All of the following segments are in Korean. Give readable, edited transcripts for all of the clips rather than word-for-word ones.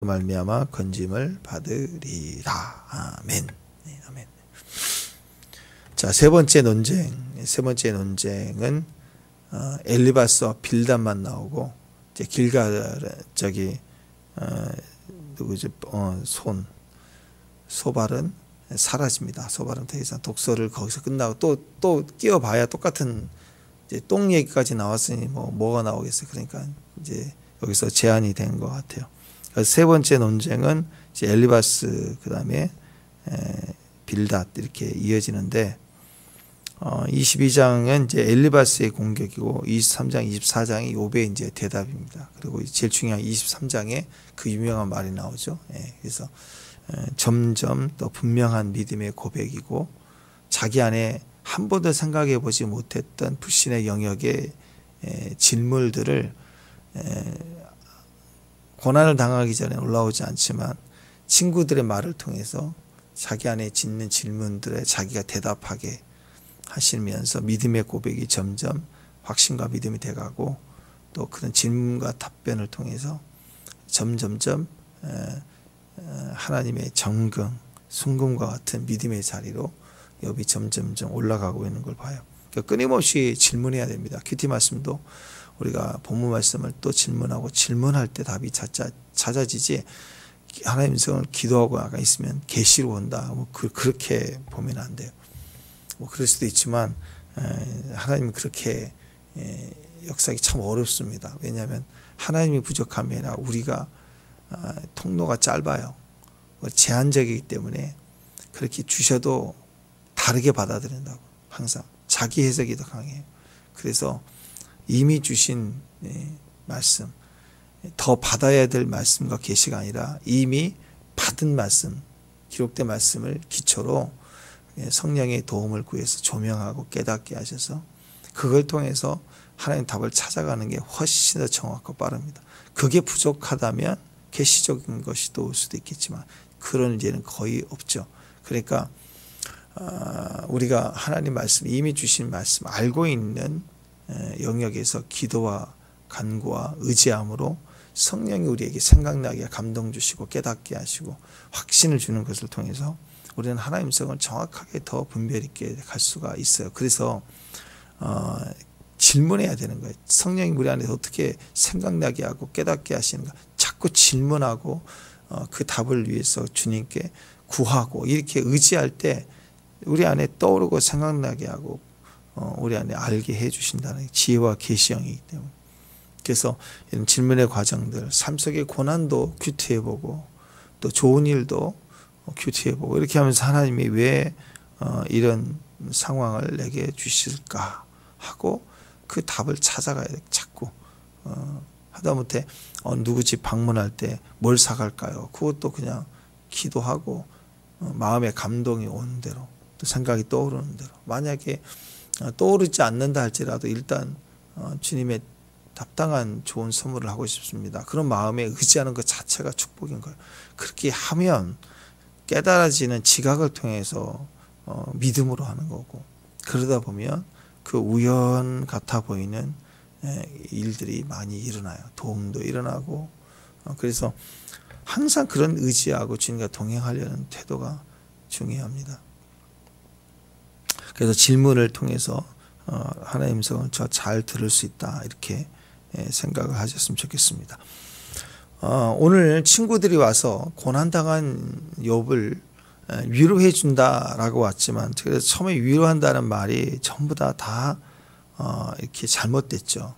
말미암아 건짐을 받으리라. 아멘. 네, 아멘. 자, 세 번째 논쟁은 엘리바스와 빌닷만 나오고 이제 소발은 사라집니다. 소발은 더 이상 독서를 거기서 끝나고 또 끼워봐야 똑같은 이제 똥 얘기까지 나왔으니 뭐가 나오겠어요. 그러니까 이제 여기서 제한이 된 것 같아요. 세 번째 논쟁은 이제 엘리바스 그다음에 빌닷 이렇게 이어지는데 22장은 이제 엘리바스의 공격이고 23장, 24장이 욥의 이제 대답입니다. 그리고 제일 중요한 23장에 그 유명한 말이 나오죠. 그래서 점점 더 분명한 믿음의 고백이고 자기 안에 한 번도 생각해 보지 못했던 불신의 영역의 질물들을 고난을 당하기 전에 올라오지 않지만 친구들의 말을 통해서 자기 안에 짓는 질문들에 자기가 대답하게 하시면서 믿음의 고백이 점점 확신과 믿음이 돼가고 또 그런 질문과 답변을 통해서 점점점 하나님의 정금, 순금과 같은 믿음의 자리로 욥이 점점점 올라가고 있는 걸 봐요. 그러니까 끊임없이 질문해야 됩니다. 큐티 말씀도 우리가 본문 말씀을 또 질문하고 질문할 때 답이 찾아지지 하나님 성을 기도하고 나가 있으면 계시로 온다. 그렇게 보면 안 돼요. 그럴 수도 있지만 하나님은 그렇게 역사하기 참 어렵습니다. 왜냐하면 하나님이 부족함이 아니라 우리가 통로가 짧아요. 제한적이기 때문에 그렇게 주셔도 다르게 받아들인다고. 항상 자기 해석이 더 강해요. 그래서 이미 주신 말씀, 더 받아야 될 말씀과 계시가 아니라 이미 받은 말씀, 기록된 말씀을 기초로 성령의 도움을 구해서 조명하고 깨닫게 하셔서 그걸 통해서 하나님 답을 찾아가는 게 훨씬 더 정확하고 빠릅니다. 그게 부족하다면 계시적인 것이 또 올 수도 있겠지만 그런 일은 거의 없죠. 그러니까 우리가 하나님 말씀, 이미 주신 말씀 알고 있는 영역에서 기도와 간구와 의지함으로 성령이 우리에게 생각나게 감동 주시고 깨닫게 하시고 확신을 주는 것을 통해서 우리는 하나님 성을 정확하게 더 분별 있게 갈 수가 있어요. 그래서 질문해야 되는 거예요. 성령이 우리 안에서 어떻게 생각나게 하고 깨닫게 하시는가. 자꾸 질문하고 그 답을 위해서 주님께 구하고 이렇게 의지할 때 우리 안에 떠오르고 생각나게 하고 우리 안에 알게 해 주신다는 지혜와 계시형이기 때문에. 그래서 이런 질문의 과정들, 삶 속의 고난도 큐티해보고 또 좋은 일도 큐티해보고 이렇게 하면서 하나님이 왜 이런 상황을 내게 주실까 하고 그 답을 찾아가야 돼. 자꾸 하다못해 누구 집 방문할 때 뭘 사갈까요? 그것도 그냥 기도하고 마음의 감동이 오는 대로 또 생각이 떠오르는 대로 만약에 떠오르지 않는다 할지라도 일단 주님의 답당한 좋은 선물을 하고 싶습니다. 그런 마음에 의지하는 것 자체가 축복인 거예요. 그렇게 하면 깨달아지는 지각을 통해서 믿음으로 하는 거고 그러다 보면 그 우연 같아 보이는 일들이 많이 일어나요. 도움도 일어나고 그래서 항상 그런 의지하고 주님과 동행하려는 태도가 중요합니다. 그래서 질문을 통해서 하나님 성을 잘 들을 수 있다 이렇게 생각을 하셨으면 좋겠습니다. 오늘 친구들이 와서 고난당한 욥을 위로해 준다라고 왔지만 그래서 처음에 위로한다는 말이 전부 다 이렇게 잘못됐죠.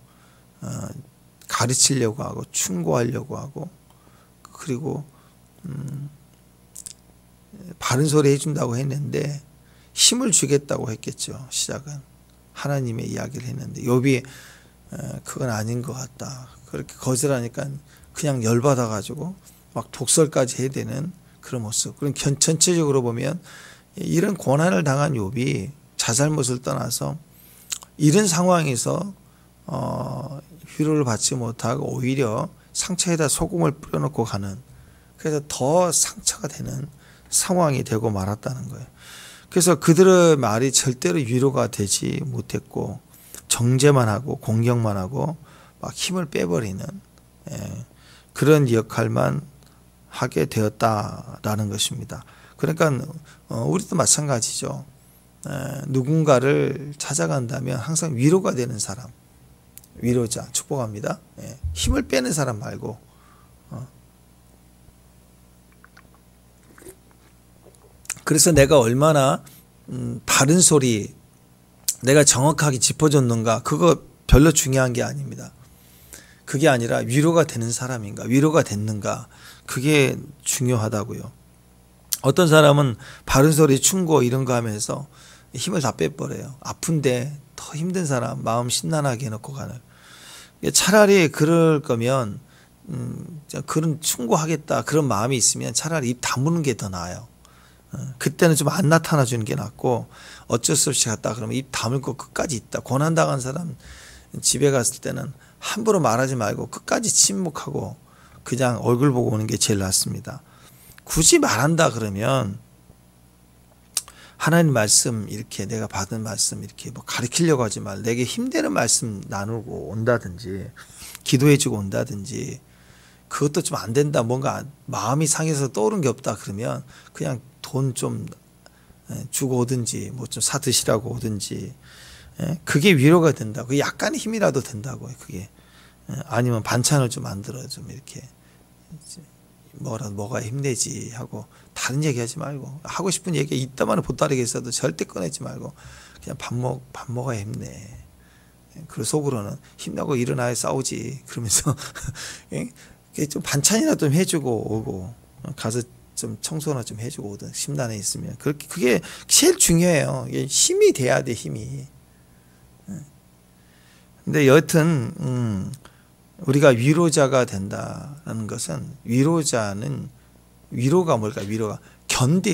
가르치려고 하고 충고하려고 하고 그리고 바른 소리 해준다고 했는데 힘을 주겠다고 했겠죠. 시작은 하나님의 이야기를 했는데 욥이 그건 아닌 것 같다. 그렇게 거절하니까 그냥 열받아 가지고 막 독설까지 해야 되는 그런 모습. 그럼 전체적으로 보면 이런 고난을 당한 욥이 자잘못을 떠나서 이런 상황에서 위로를 받지 못하고 오히려 상처에다 소금을 뿌려놓고 가는 그래서 더 상처가 되는 상황이 되고 말았다는 거예요. 그래서 그들의 말이 절대로 위로가 되지 못했고 정죄만 하고 공격만 하고 막 힘을 빼버리는 그런 역할만 하게 되었다라는 것입니다. 그러니까 우리도 마찬가지죠. 누군가를 찾아간다면 항상 위로가 되는 사람, 위로자 축복합니다. 힘을 빼는 사람 말고 그래서 내가 얼마나 바른 소리 내가 정확하게 짚어줬는가 그거 별로 중요한 게 아닙니다. 그게 아니라 위로가 되는 사람인가 위로가 됐는가 그게 중요하다고요. 어떤 사람은 바른 소리 충고 이런 거 하면서 힘을 다 빼버려요. 아픈데 더 힘든 사람 마음 심란하게 해놓고 가는. 차라리 그럴 거면 그런 충고하겠다 그런 마음이 있으면 차라리 입 다무는 게 더 나아요. 그때는 좀 안 나타나 주는 게 낫고 어쩔 수 없이 갔다 그러면 입 다물고 끝까지 있다. 고난당한 사람 집에 갔을 때는 함부로 말하지 말고 끝까지 침묵하고 그냥 얼굴 보고 오는 게 제일 낫습니다. 굳이 말한다 그러면 하나님 말씀 이렇게 내가 받은 말씀 이렇게 뭐 가르치려고 하지 말 내게 힘되는 말씀 나누고 온다든지 기도해주고 온다든지 그것도 좀 안 된다 뭔가 마음이 상해서 떠오른 게 없다 그러면 그냥 돈 좀 주고 오든지 뭐 좀 사 드시라고 오든지 그게 위로가 된다. 그 약간의 힘이라도 된다고요. 그게 아니면 반찬을 좀 만들어 좀 이렇게 뭐라도 먹어야 힘내지 하고 다른 얘기하지 말고 하고 싶은 얘기 이따만은 보따리에 있어도 절대 꺼내지 말고 그냥 밥 먹어야 힘내. 그리고 속으로는 힘나고 일어나야 싸우지 그러면서 좀 반찬이나 좀 해주고 오고 가서 좀 청소나 좀 해주고 오든 심란해 있으면 그게 제일 중요해요. 힘이 돼야 돼 힘이. 근데 여튼 우리가 위로자가 된다는 것은 위로자는 위로가 뭘까 위로가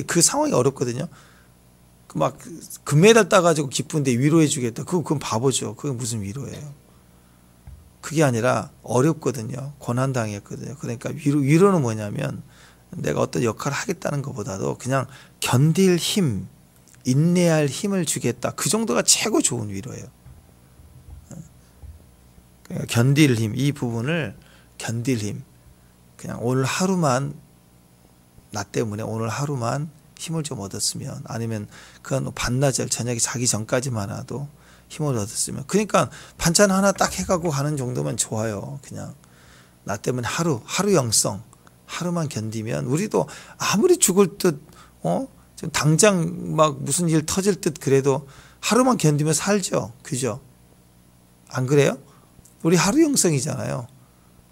그 상황이 어렵거든요. 막 금메달 따가지고 기쁜데 위로해 주겠다. 그건 바보죠. 그게 무슨 위로예요. 그게 아니라 어렵거든요. 고난당했거든요. 그러니까 위로는 뭐냐면 내가 어떤 역할을 하겠다는 것보다도 그냥 견딜 힘, 인내할 힘을 주겠다. 그 정도가 최고 좋은 위로예요. 그러니까 견딜 힘, 이 부분을 견딜 힘. 그냥 오늘 하루만 나 때문에 오늘 하루만 힘을 좀 얻었으면 아니면 그건 반나절 저녁에 자기 전까지만 해도 힘을 얻었으면 그러니까 반찬 하나 딱 해가고 가는 정도면 좋아요. 그냥 나 때문에 하루 영성 하루만 견디면 우리도 아무리 죽을 듯 좀 당장 막 무슨 일 터질 듯 그래도 하루만 견디면 살죠. 그죠? 안 그래요? 우리 하루 영성이잖아요.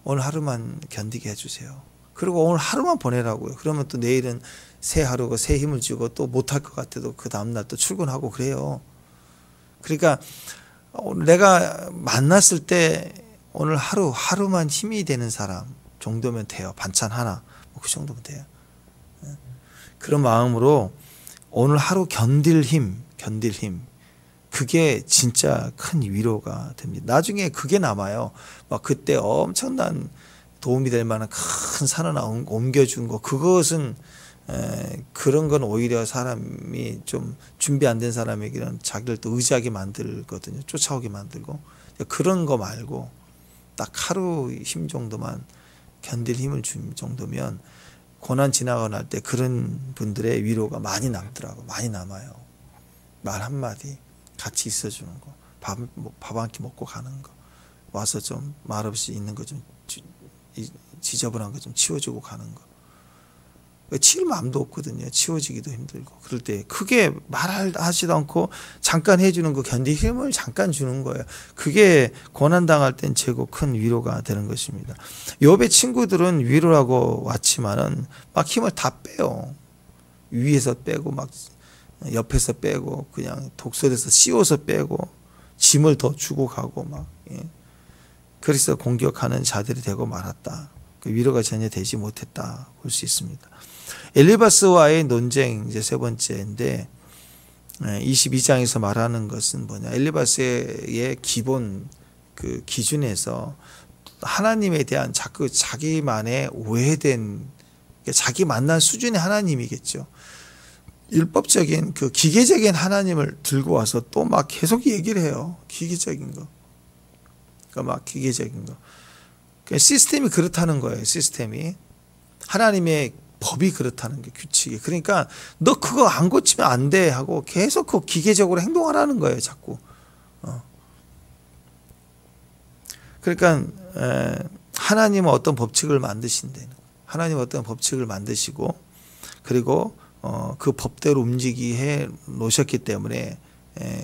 오늘 하루만 견디게 해주세요. 그리고 오늘 하루만 보내라고요. 그러면 또 내일은 새 하루고 새 힘을 주고 또 못할 것 같아도 그 다음날 또 출근하고 그래요. 그러니까 내가 만났을 때 오늘 하루만 힘이 되는 사람 정도면 돼요. 반찬 하나 뭐 그 정도면 돼요. 그런 마음으로 오늘 하루 견딜 힘 그게 진짜 큰 위로가 됩니다. 나중에 그게 남아요. 막 그때 엄청난 도움이 될 만한 큰 산 하나 옮겨준 거 그것은 그런 건 오히려 사람이 좀 준비 안 된 사람에게는 자기를 또 의지하게 만들거든요. 쫓아오게 만들고 그런 거 말고 딱 하루 힘 정도만 견딜 힘을 준 정도면 고난 지나고 날 때 그런 분들의 위로가 많이 남더라고. 많이 남아요. 말 한마디 같이 있어주는 거 밥 한 끼 먹고 가는 거 와서 좀 말없이 있는 거 좀 지저분한 거 좀 치워주고 가는 거 치울 마음도 없거든요. 치워지기도 힘들고 그럴 때 크게 말하지도 않고 잠깐 해주는 거 견딜 힘을 잠깐 주는 거예요. 그게 고난당할 땐 최고 큰 위로가 되는 것입니다. 욥의 친구들은 위로라고 왔지만은 막 힘을 다 빼요. 위에서 빼고 막 옆에서 빼고 그냥 독설에서 씌워서 빼고 짐을 더 주고 가고 막 그래서 공격하는 자들이 되고 말았다. 그 위로가 전혀 되지 못했다 볼 수 있습니다. 엘리바스와의 논쟁 이제 세 번째인데 22장에서 말하는 것은 뭐냐? 엘리바스의 기본 그 기준에서 하나님에 대한 자꾸 자기만의 오해된 자기 만난 수준의 하나님이겠죠. 율법적인 그 기계적인 하나님을 들고 와서 또 막 계속 얘기를 해요. 기계적인 거. 그러니까 막 기계적인 거. 시스템이 그렇다는 거예요. 시스템이. 하나님의 법이 그렇다는 게 규칙이. 그러니까 너 그거 안 고치면 안 돼 하고 계속 그 기계적으로 행동하라는 거예요. 자꾸. 그러니까 하나님은 어떤 법칙을 만드신대. 하나님은 어떤 법칙을 만드시고 그리고 그 법대로 움직이게 해 놓으셨기 때문에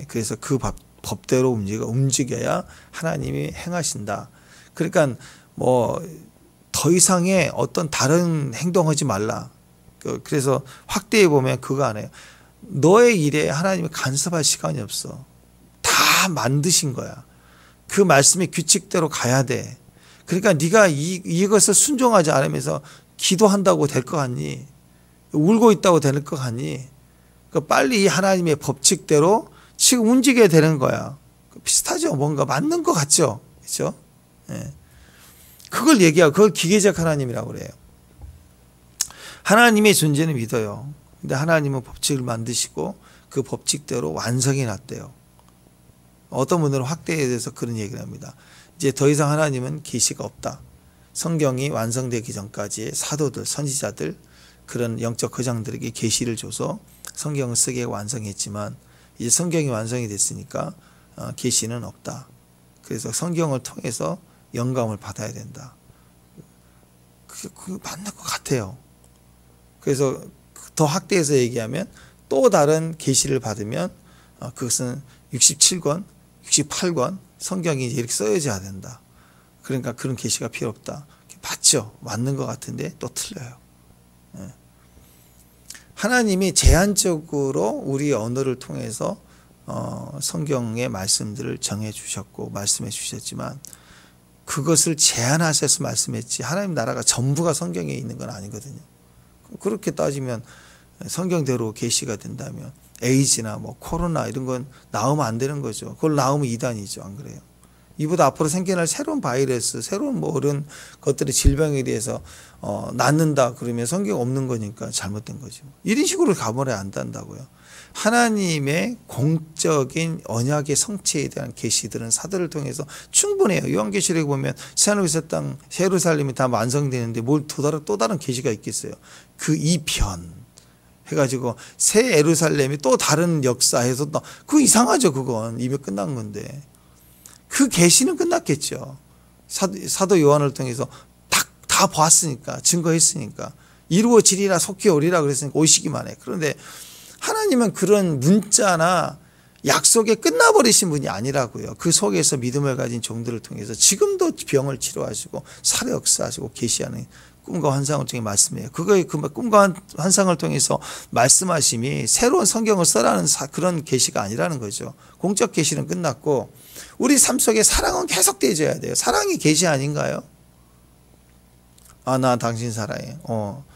그래서 그 법대로 움직여야 하나님이 행하신다. 그러니까 뭐 더 이상의 어떤 다른 행동하지 말라. 그래서 확대해 보면 그거 안 해요. 너의 일에 하나님이 간섭할 시간이 없어. 다 만드신 거야. 그 말씀의 규칙대로 가야 돼. 그러니까 네가 이것을 순종하지 않으면서 기도한다고 될 것 같니? 울고 있다고 될 것 같니? 그러니까 빨리 이 하나님의 법칙대로 지금 움직여야 되는 거야. 비슷하죠? 뭔가 맞는 것 같죠? 그렇죠? 예. 그걸 얘기하고 그걸 기계적 하나님이라고 그래요. 하나님의 존재는 믿어요. 근데 하나님은 법칙을 만드시고 그 법칙대로 완성해 놨대요. 어떤 분들은 확대에 대해서 그런 얘기를 합니다. 이제 더 이상 하나님은 계시가 없다. 성경이 완성되기 전까지 사도들, 선지자들 그런 영적 거장들에게 계시를 줘서 성경을 쓰게 완성했지만 이제 성경이 완성이 됐으니까 계시는 없다. 그래서 성경을 통해서 영감을 받아야 된다. 그게 맞는 것 같아요. 그래서 더 확대해서 얘기하면 또 다른 계시를 받으면 그것은 67권, 68권 성경이 이렇게 써져야 된다. 그러니까 그런 계시가 필요 없다. 맞죠? 맞는 것 같은데 또 틀려요. 하나님이 제한적으로 우리 언어를 통해서 성경의 말씀들을 정해 주셨고 말씀해 주셨지만 그것을 제한하셔서 말씀했지 하나님 나라가 전부가 성경에 있는 건 아니거든요. 그렇게 따지면 성경대로 계시가 된다면 에이즈나 뭐 코로나 이런 건 나오면 안 되는 거죠. 그걸 나오면 이단이죠. 안 그래요? 이보다 앞으로 생겨날 새로운 바이러스, 새로운 뭐 그런 것들의 질병에 대해서 낫는다 그러면 성경 없는 거니까 잘못된 거죠. 이런 식으로 가버려야 안 된다고요. 하나님의 공적인 언약의 성취에 대한 계시들은 사도를 통해서 충분해요. 요한계시록에 보면 새하늘 새 땅 예루살렘이 다 완성되는데 뭘 또 다른 계시가 있겠어요. 그 이편 해가지고 새 예루살렘이 또 다른 역사에서 또 그거 이상하죠. 그건 이미 끝난 건데 그 계시는 끝났겠죠. 사도 요한을 통해서 다 봤으니까 증거했으니까 이루어지리라 속히 오리라 그랬으니까 오시기만 해. 그런데 하나님은 그런 문자나 약속에 끝나버리신 분이 아니라고요. 그 속에서 믿음을 가진 종들을 통해서 지금도 병을 치료하시고 살해 역사하시고 계시하는 꿈과 환상을 통해 말씀해요. 그거의 그 꿈과 환상을 통해서 말씀하심이 새로운 성경을 써라는 그런 계시가 아니라는 거죠. 공적 계시는 끝났고 우리 삶 속에 사랑은 계속되어야 돼요. 사랑이 계시 아닌가요? 나 당신 사랑해.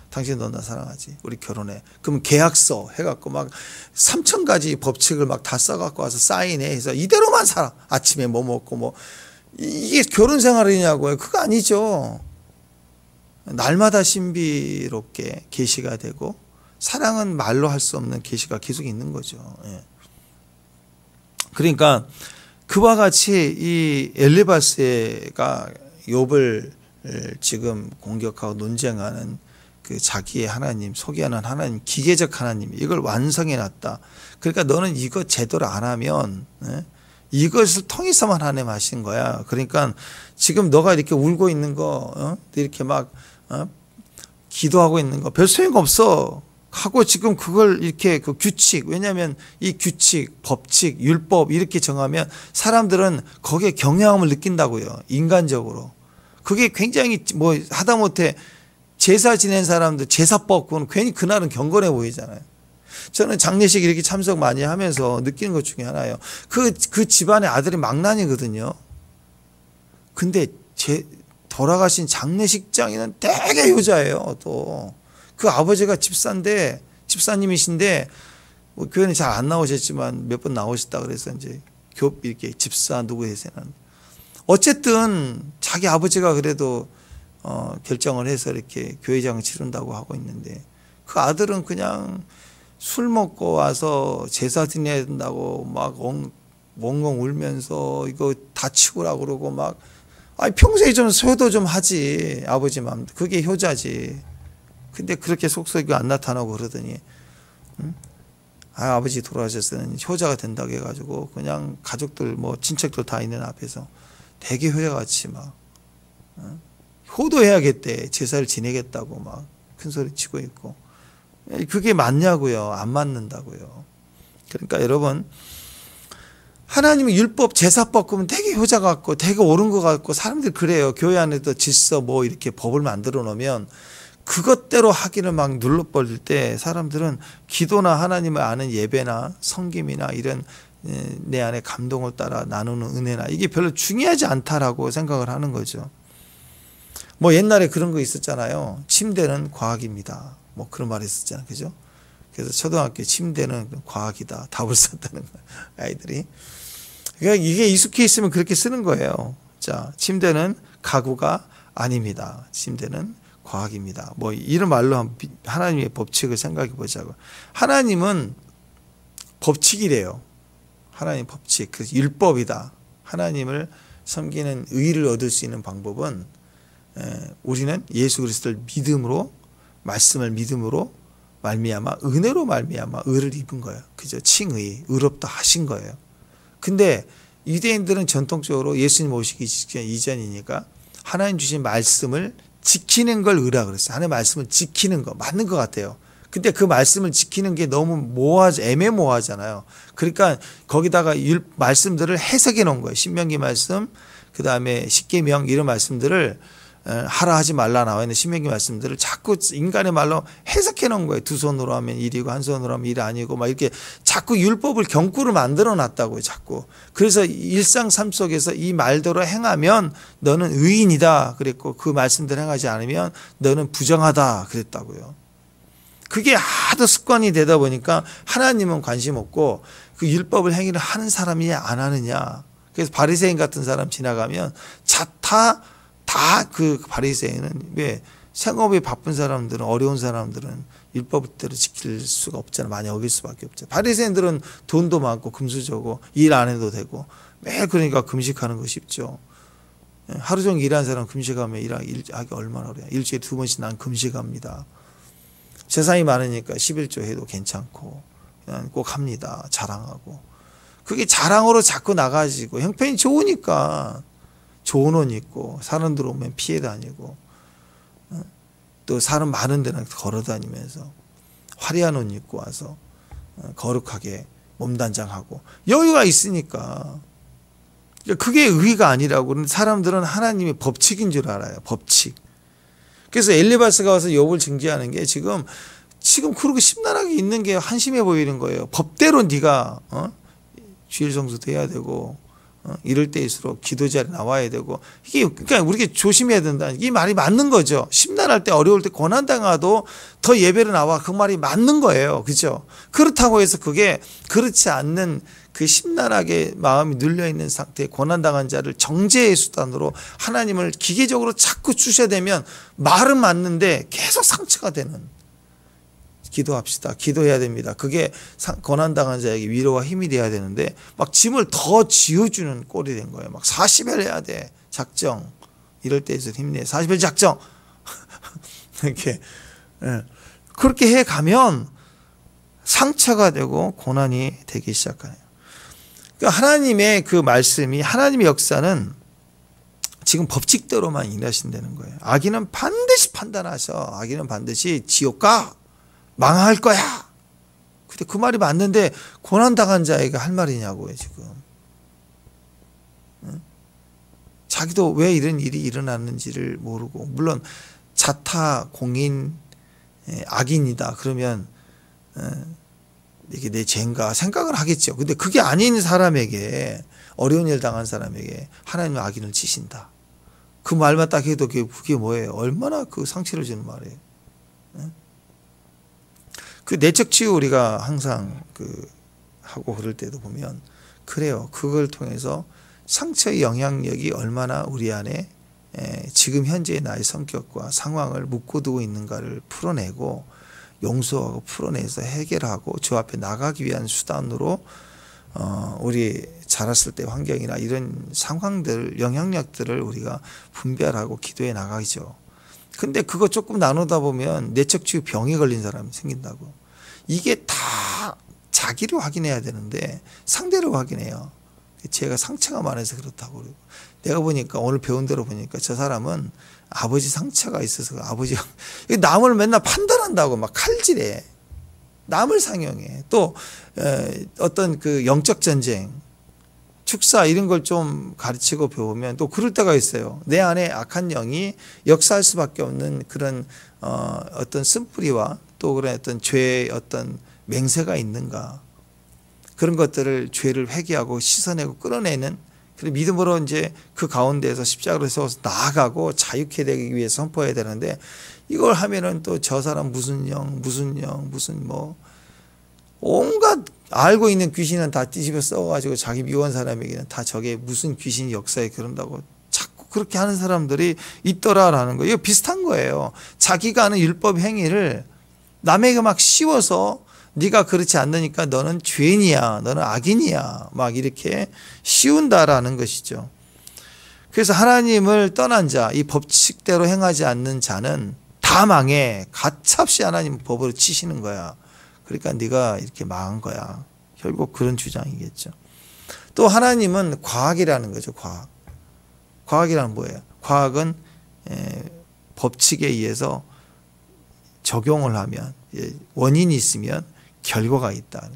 당신 나 사랑하지. 우리 결혼해. 그럼 계약서 해갖고 막 3,000가지 법칙을 막 다 써갖고 와서 사인해 해서 이대로만 살아. 아침에 뭐 먹고 뭐 이게 결혼 생활이냐고요. 그거 아니죠. 날마다 신비롭게 계시가 되고 사랑은 말로 할 수 없는 계시가 계속 있는 거죠. 예. 그러니까 그와 같이 이 엘리바스가 욥을 지금 공격하고 논쟁하는 그 자기의 하나님, 소개하는 하나님, 기계적 하나님 이걸 완성해 놨다. 그러니까 너는 이거 제대로 안 하면 이것을 통해서만 하나님 하신 거야. 그러니까 지금 너가 이렇게 울고 있는 거 이렇게 막 기도하고 있는 거 별 소용 없어 하고 지금 그걸 이렇게 그 규칙, 왜냐하면 이 규칙, 법칙, 율법 이렇게 정하면 사람들은 거기에 경외함을 느낀다고요. 인간적으로. 그게 굉장히 뭐 하다못해 제사 지낸 사람들 제사법 그건 괜히 그날은 경건해 보이잖아요. 저는 장례식 이렇게 참석 많이 하면서 느끼는 것 중에 하나예요. 그 집안의 아들이 망난이거든요. 근데 돌아가신 장례식장에는 되게 효자예요. 또 그 아버지가 집사님이신데 뭐 교회는 잘 안 나오셨지만 몇 번 나오셨다 그래서 이제 이렇게 집사 누구 해서는 어쨌든 자기 아버지가 그래도 결정을 해서 이렇게 교회장을 치른다고 하고 있는데 그 아들은 그냥 술 먹고 와서 제사 지내야 된다고 막 엉엉 울면서 이거 다 치우라고 그러고 막 평소에 좀 소요도 좀 하지 아버지 마음 그게 효자지. 근데 그렇게 속썩이고 안 나타나고 그러더니 아버지 돌아가셨을 때는 효자가 된다고 해가지고 그냥 가족들 뭐 친척들 다 있는 앞에서 되게 효자같이 막 효도해야겠대, 제사를 지내겠다고 막 큰 소리 치고 있고, 그게 맞냐고요? 안 맞는다고요. 그러니까 여러분, 하나님의 율법 제사법 그러면 되게 효자 같고 되게 옳은 것 같고 사람들이 그래요. 교회 안에도 질서 뭐 이렇게 법을 만들어 놓으면 그것대로 하기를 막 눌러버릴 때 사람들은 기도나 하나님을 아는 예배나 성김이나 이런 내 안에 감동을 따라 나누는 은혜나 이게 별로 중요하지 않다라고 생각을 하는 거죠. 뭐 옛날에 그런 거 있었잖아요. 침대는 과학입니다. 뭐 그런 말이 있었잖아요. 그죠? 그래서 초등학교 침대는 과학이다. 답을 썼다는 거예요. 아이들이. 그러니까 이게 익숙해 있으면 그렇게 쓰는 거예요. 자, 침대는 가구가 아닙니다. 침대는 과학입니다. 뭐 이런 말로 하나님의 법칙을 생각해 보자고. 하나님은 법칙이래요. 하나님 법칙, 그 율법이다. 하나님을 섬기는 의를 얻을 수 있는 방법은 우리는 예수 그리스도를 믿음으로, 말씀을 믿음으로 말미암아, 은혜로 말미암아 의를 입은 거예요. 그죠? 칭의, 의롭다 하신 거예요. 근데 유대인들은 전통적으로 예수님 오시기 이전이니까 하나님 주신 말씀을 지키는 걸 의라 그랬어요. 하나님의 말씀을 지키는 거 맞는 것 같아요. 근데 그 말씀을 지키는 게 너무 애매모호하잖아요. 그러니까 거기다가 말씀들을 해석해 놓은 거예요. 신명기 말씀, 그 다음에 십계명 이런 말씀들을 하라 하지 말라 나와 있는 신명기 말씀들을 자꾸 인간의 말로 해석해 놓은 거예요. 두 손으로 하면 일이고 한 손으로 하면 일 아니고 막 이렇게 자꾸 율법을 경구를 만들어 놨다고요. 자꾸. 그래서 일상 삶 속에서 이 말대로 행하면 너는 의인이다 그랬고, 그 말씀대로 행하지 않으면 너는 부정하다 그랬다고요. 그게 하도 습관이 되다 보니까 하나님은 관심 없고 그 율법을 행위를 하는 사람이냐 안 하느냐. 그래서 바리새인 같은 사람 지나가면 다 그 바리새인은, 왜 생업이 바쁜 사람들은, 어려운 사람들은 율법대로 지킬 수가 없잖아. 많이 어길 수밖에 없죠. 바리새인들은 돈도 많고 금수저고 일 안 해도 되고 매일 그러니까 금식하는 거 쉽죠. 하루 종일 일하는 사람 금식하면 일하기 얼마나 어려워요. 일주일에 2번씩 난 금식합니다. 재산이 많으니까 11조 해도 괜찮고 그냥 꼭 합니다. 자랑하고. 그게 자랑으로 자꾸 나가지고 형편이 좋으니까 좋은 옷 입고 사람들 오면 피해 다니고 또 사람 많은 데는 걸어 다니면서 화려한 옷 입고 와서 거룩하게 몸단장하고 여유가 있으니까. 그게 의가 아니라고. 그런데 사람들은 하나님의 법칙인 줄 알아요. 법칙. 그래서 엘리바스가 와서 욥을 징계하는 게 지금 그렇게 심란하게 있는 게 한심해 보이는 거예요. 법대로 네가 주일 성수도 해야 되고 이럴 때일수록 기도 자리에 나와야 되고, 이게 그러니까 우리가 조심해야 된다. 이 말이 맞는 거죠. 심란할 때, 어려울 때, 고난 당하도 더 예배로 나와. 그 말이 맞는 거예요. 그죠? 그렇다고 해서 그게 그렇지 않는 그 심란하게 마음이 눌려 있는 상태에 고난 당한 자를 정죄의 수단으로 하나님을 기계적으로 자꾸 주셔야 되면 말은 맞는데 계속 상처가 되는. 기도합시다. 기도해야 됩니다. 그게 고난당한 자에게 위로와 힘이 돼야 되는데 막 짐을 더 지어주는 꼴이 된 거예요. 막 40일 해야 돼. 작정. 이럴 때에서 힘내. 40일 작정. 이렇게. 그렇게 해가면 상처가 되고 고난이 되기 시작하네요. 그러니까 하나님의 그 말씀이, 하나님의 역사는 지금 법칙대로만 일하신다는 거예요. 악인은 반드시 판단하셔. 악인은 반드시 지옥 가. 망할 거야. 근데 그 말이 맞는데 고난당한 자에게 할 말이냐고요, 지금. 자기도 왜 이런 일이 일어났는지를 모르고, 물론 자타 공인 악인이다 그러면 이게 내 죄인가 생각을 하겠죠. 근데 그게 아닌 사람에게, 어려운 일 당한 사람에게 하나님은 악인을 치신다. 그 말만 딱 해도 그게 뭐예요? 얼마나 그 상처를 주는 말이에요. 그 내적 치유 우리가 항상 하고 그럴 때도 보면 그래요. 그걸 통해서 상처의 영향력이 얼마나 우리 안에 지금 현재의 나의 성격과 상황을 묶어두고 있는가를 풀어내고 용서하고 풀어내서 해결하고 주 앞에 나가기 위한 수단으로 우리 자랐을 때 환경이나 이런 상황들, 영향력들을 우리가 분별하고 기도해 나가죠. 근데 그거 조금 나누다 보면 내적치유 병에 걸린 사람이 생긴다고. 이게 다 자기를 확인해야 되는데 상대를 확인해요. 제가 상처가 많아서 그렇다고. 그러고 내가 보니까 오늘 배운 대로 보니까 저 사람은 아버지 상처가 있어서 아버지가 남을 맨날 판단한다고 막 칼질해. 남을 상영해. 또 어떤 그 영적 전쟁, 축사 이런 걸 좀 가르치고 배우면 또 그럴 때가 있어요. 내 안에 악한 영이 역사할 수밖에 없는 그런 어떤 쓴뿌리와 또 그런 어떤 죄의 어떤 맹세가 있는가. 그런 것들을 죄를 회개하고 씻어내고 끌어내는 그런 믿음으로 이제 그 가운데에서 십자가를 세워서 나아가고 자유케 되기 위해서 선포해야 되는데 이걸 하면은 또 저 사람 무슨 뭐 온갖 알고 있는 귀신은 다 뒤집어 써가지고 자기 미워한 사람에게는 다 저게 무슨 귀신 역사에 그런다고 자꾸 그렇게 하는 사람들이 있더라라는 거예요. 이거 비슷한 거예요. 자기가 하는 율법 행위를 남에게 막 씌워서 네가 그렇지 않으니까 너는 죄인이야, 너는 악인이야 막 이렇게 씌운다라는 것이죠. 그래서 하나님을 떠난 자, 이 법칙대로 행하지 않는 자는 다 망해. 가차없이 하나님 법으로 치시는 거야. 그러니까 네가 이렇게 망한 거야. 결국 그런 주장이겠죠. 또 하나님은 과학이라는 거죠. 과학. 과학이란 뭐예요? 과학은 법칙에 의해서 적용을 하면 원인이 있으면 결과가 있다.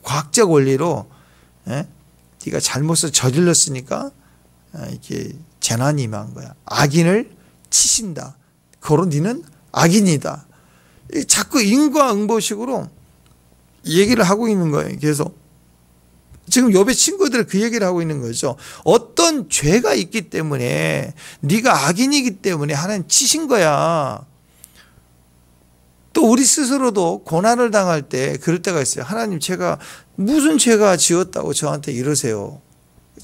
과학적 원리로 네가 잘못을 저질렀으니까 이렇게 재난이 임한 거야. 악인을 치신다. 그럼 네는 악인이다. 자꾸 인과응보식으로 얘기를 하고 있는 거예요. 그래서 지금 욥의 친구들 그 얘기를 하고 있는 거죠. 어떤 죄가 있기 때문에 네가 악인이기 때문에 하나님 치신 거야. 또 우리 스스로도 고난을 당할 때 그럴 때가 있어요. 하나님 제가 무슨 죄가 지었다고 저한테 이러세요.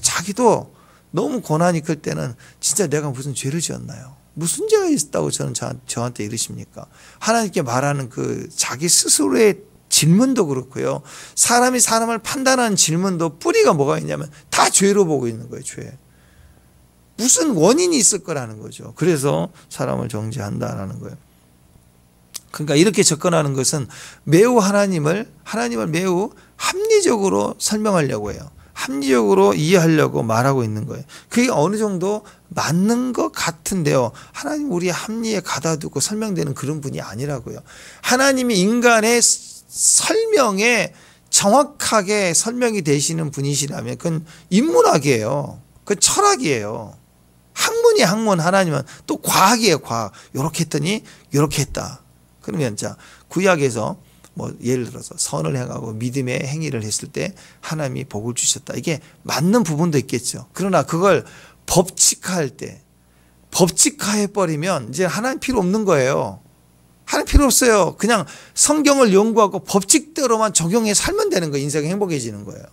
자기도 너무 고난이 클 때는 진짜 내가 무슨 죄를 지었나요? 무슨 죄가 있다고 저한테 이러십니까? 하나님께 말하는 그 자기 스스로의 질문도 그렇고요. 사람이 사람을 판단하는 질문도 뿌리가 뭐가 있냐면 다 죄로 보고 있는 거예요. 죄. 무슨 원인이 있을 거라는 거죠. 그래서 사람을 정죄한다라는 거예요. 그러니까 이렇게 접근하는 것은 매우 하나님을 매우 합리적으로 설명하려고 해요. 합리적으로 이해하려고 말하고 있는 거예요. 그게 어느 정도 맞는 것 같은데요. 하나님 우리 합리에 가다두고 설명되는 그런 분이 아니라고요. 하나님이 인간의 설명에 정확하게 설명이 되시는 분이시라면 그건 인문학이에요. 그건 철학이에요. 학문이 학문, 하나님은 또 과학이에요. 과학. 이렇게 했더니 이렇게 했다. 그러면 자 구약에서 뭐 예를 들어서 선을 행하고 믿음의 행위를 했을 때 하나님이 복을 주셨다. 이게 맞는 부분도 있겠죠. 그러나 그걸 법칙화할 때 법칙화해버리면 이제 하나님 필요 없는 거예요. 하나님 필요 없어요. 그냥 성경을 연구하고 법칙대로만 적용해 살면 되는 거예요. 인생이 행복해지는 거예요.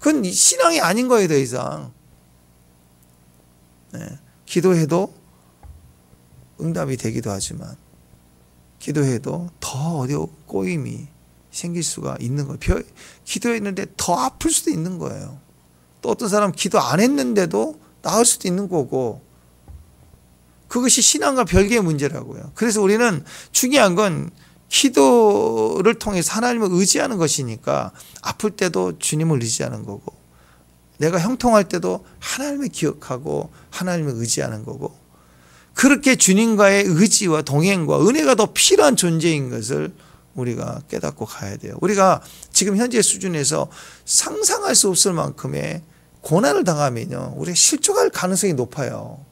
그건 신앙이 아닌 거예요. 더 이상. 기도해도 응답이 되기도 하지만 기도해도 더 어려운 꼬임이 생길 수가 있는 거예요. 기도했는데 더 아플 수도 있는 거예요. 또 어떤 사람 기도 안 했는데도 나을 수도 있는 거고 그것이 신앙과 별개의 문제라고요. 그래서 우리는 중요한 건 기도를 통해서 하나님을 의지하는 것이니까 아플 때도 주님을 의지하는 거고 내가 형통할 때도 하나님을 기억하고 하나님을 의지하는 거고 그렇게 주님과의 의지와 동행과 은혜가 더 필요한 존재인 것을 우리가 깨닫고 가야 돼요. 우리가 지금 현재 수준에서 상상할 수 없을 만큼의 고난을 당하면요, 우리가 실족할 가능성이 높아요.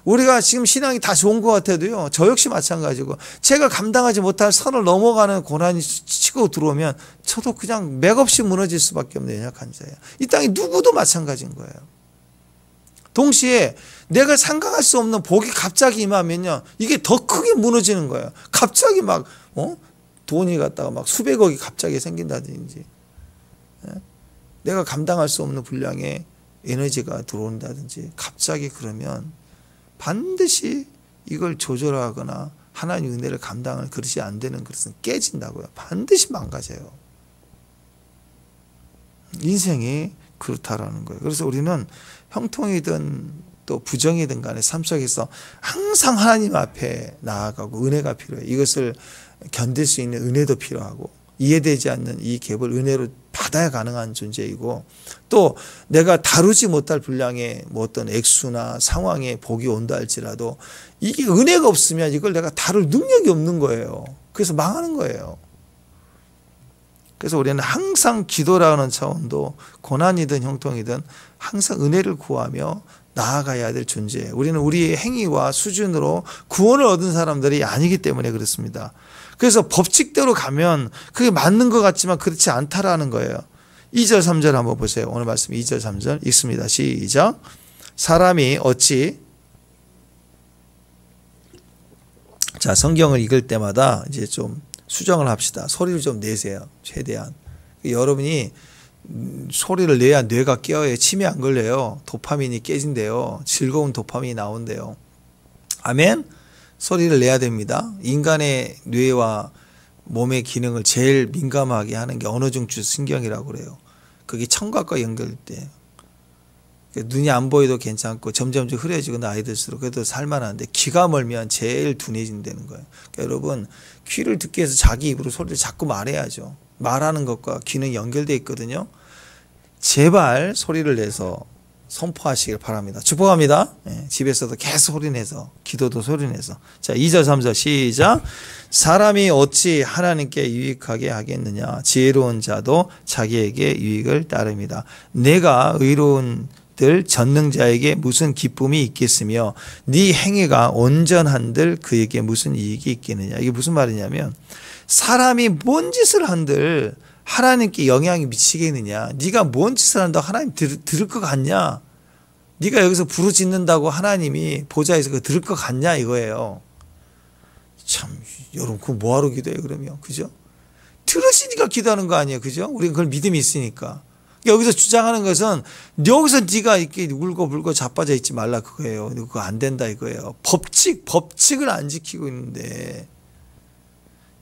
우리가 지금 신앙이 다 좋은 것 같아도요, 저 역시 마찬가지고 제가 감당하지 못할 선을 넘어가는 고난이 치고 들어오면 저도 그냥 맥없이 무너질 수밖에 없는 연약한 자예요. 이 땅에 누구도 마찬가지인 거예요. 동시에 내가 상상할 수 없는 복이 갑자기 임하면요, 이게 더 크게 무너지는 거예요. 갑자기 막 돈이 갖다가 막 수백억이 갑자기 생긴다든지, 내가 감당할 수 없는 분량의 에너지가 들어온다든지 갑자기 그러면 반드시 이걸 조절하거나 하나님의 은혜를 감당할 그릇이 안 되는 그릇은 깨진다고요. 반드시 망가져요. 인생이 그렇다라는 거예요. 그래서 우리는 형통이든 또 부정이든 간에 삶 속에서 항상 하나님 앞에 나아가고 은혜가 필요해요. 이것을 견딜 수 있는 은혜도 필요하고 이해되지 않는 이 갭을 은혜로 받아야 가능한 존재이고 또 내가 다루지 못할 분량의 뭐 어떤 액수나 상황에 복이 온다 할지라도 이게 은혜가 없으면 이걸 내가 다룰 능력이 없는 거예요. 그래서 망하는 거예요. 그래서 우리는 항상 기도라는 차원도 고난이든 형통이든 항상 은혜를 구하며 나아가야 될 존재예요. 우리는 우리의 행위와 수준으로 구원을 얻은 사람들이 아니기 때문에 그렇습니다. 그래서 법칙대로 가면 그게 맞는 것 같지만 그렇지 않다라는 거예요. 2절 3절 한번 보세요. 오늘 말씀 2절 3절 읽습니다. 시작. 사람이 어찌 자 성경을 읽을 때마다 이제 좀 수정을 합시다. 소리를 좀 내세요. 최대한. 여러분이 소리를 내야 뇌가 깨어요. 치매 안 걸려요. 도파민이 깨진대요. 즐거운 도파민이 나온대요. 아멘. 소리를 내야 됩니다. 인간의 뇌와 몸의 기능을 제일 민감하게 하는 게 언어중추 신경이라고 그래요. 그게 청각과 연결돼요. 눈이 안 보여도 괜찮고 점점 흐려지고 나이 들수록 그래도 살만한데 귀가 멀면 제일 둔해진다는 거예요. 그러니까 여러분 귀를 듣기 위해서 자기 입으로 소리를 자꾸 말해야죠. 말하는 것과 귀는 연결되어 있거든요. 제발 소리를 내서 선포하시길 바랍니다. 축복합니다. 네, 집에서도 계속 소리내서 기도도 소리내서. 자 2절 3절 시작. 사람이 어찌 하나님께 유익하게 하겠느냐. 지혜로운 자도 자기에게 유익을 따릅니다. 내가 의로운 들 전능자에게 무슨 기쁨이 있겠으며 네 행위가 온전한들 그에게 무슨 이익이 있겠느냐. 이게 무슨 말이냐면 사람이 뭔 짓을 한들 하나님께 영향이 미치겠느냐. 네가 뭔 짓을 한다고 하나님 들을 것 같냐. 네가 여기서 부르짖는다고 하나님이 보좌에서 그거 들을 것 같냐 이거예요. 참 여러분 그거 뭐하러 기도해요 그러면. 그죠? 들으시니까 기도하는 거 아니에요. 그죠? 우리가 그걸 믿음이 있으니까. 여기서 주장하는 것은 여기서 네가 이렇게 울고불고 자빠져 있지 말라 그거예요. 그거 안 된다 이거예요. 법칙을 안 지키고 있는데